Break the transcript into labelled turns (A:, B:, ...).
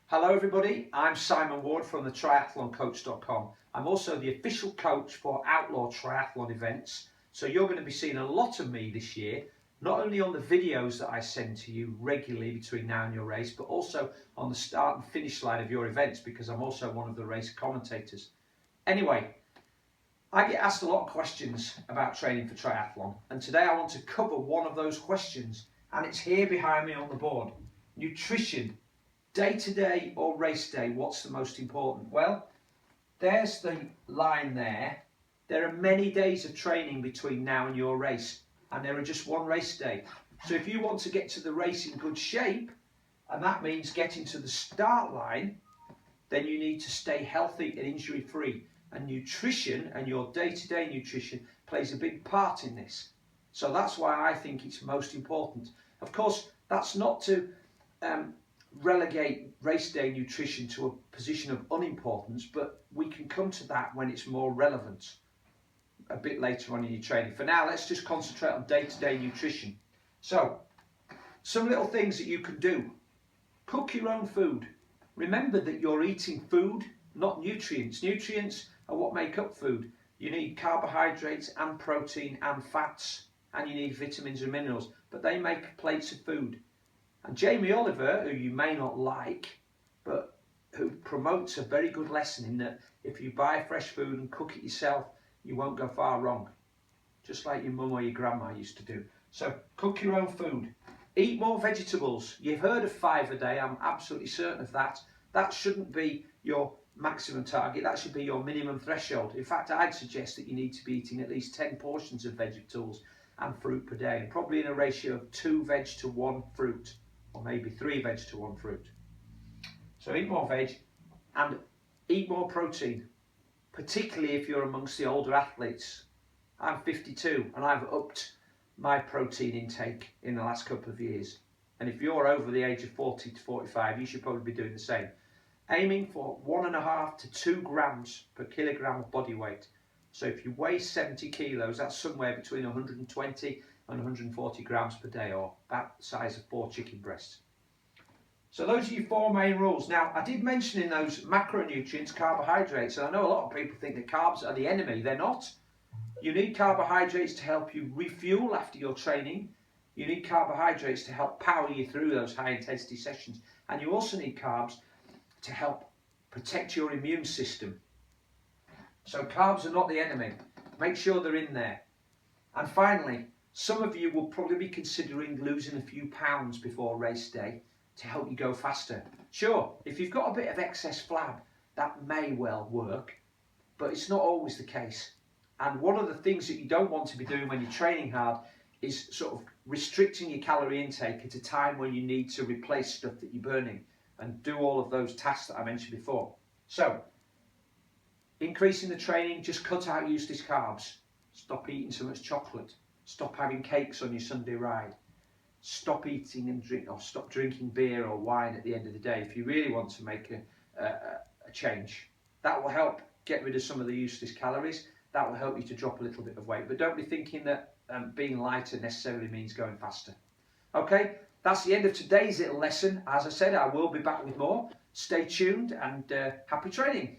A: Hello everybody, I'm Simon Ward from the triathloncoach.com. I'm also the official coach for Outlaw triathlon events. So you're going to be seeing a lot of me this year, not only on the videos that I send to you regularly between now and your race, but also on the start and finish line of your events, because I'm also one of the race commentators. Anyway, I get asked a lot of questions about training for triathlon, and today I want to cover one of those questions, and it's here behind me on the board. Nutrition. Day-to-day or race day, what's the most important? Well, there's the line there. There are many days of training between now and your race, and there are just one race day. So if you want to get to the race in good shape, and that means getting to the start line, then you need to stay healthy and injury-free. And nutrition and your day-to-day nutrition plays a big part in this. So that's why I think it's most important. Of course, that's not to relegate race day nutrition to a position of unimportance, but we can come to that when it's more relevant a bit later on in your training. For now, let's just concentrate on day-to-day nutrition. So, some little things that you can do. Cook your own food. Remember that you're eating food, not nutrients. Nutrients are what make up food. You need carbohydrates and protein and fats, and you need vitamins and minerals, but they make plates of food. And Jamie Oliver, who you may not like, but who promotes a very good lesson in that if you buy fresh food and cook it yourself, you won't go far wrong. Just like your mum or your grandma used to do. So cook your own food. Eat more vegetables. You've heard of 5 a day, I'm absolutely certain of that. That shouldn't be your maximum target, that should be your minimum threshold. In fact, I'd suggest that you need to be eating at least 10 portions of vegetables and fruit per day, and probably in a ratio of 2 veg to 1 fruit. Or maybe 3 veg to 1 fruit. So eat more veg and eat more protein, particularly if you're amongst the older athletes. I'm 52 and I've upped my protein intake in the last couple of years. And if you're over the age of 40 to 45, you should probably be doing the same. Aiming for 1.5 to 2 grams per kilogram of body weight. So if you weigh 70 kilos, that's somewhere between 120 and 140 grams per day, or about the size of 4 chicken breasts. So those are your 4 main rules. Now, I did mention in those macronutrients carbohydrates, and I know a lot of people think that carbs are the enemy. They're not. You need carbohydrates to help you refuel after your training. You need carbohydrates to help power you through those high intensity sessions. And you also need carbs to help protect your immune system. So carbs are not the enemy. Make sure they're in there. And finally, some of you will probably be considering losing a few pounds before race day to help you go faster. Sure, if you've got a bit of excess flab, that may well work, but it's not always the case. And one of the things that you don't want to be doing when you're training hard is sort of restricting your calorie intake at a time when you need to replace stuff that you're burning and do all of those tasks that I mentioned before. So, increasing the training, just cut out useless carbs. Stop eating so much chocolate. Stop having cakes on your Sunday ride. Stop eating and drink, or stop drinking beer or wine at the end of the day if you really want to make a change. That will help get rid of some of the useless calories. That will help you to drop a little bit of weight. But don't be thinking that being lighter necessarily means going faster. Okay, that's the end of today's little lesson. As I said, I will be back with more. Stay tuned and happy training.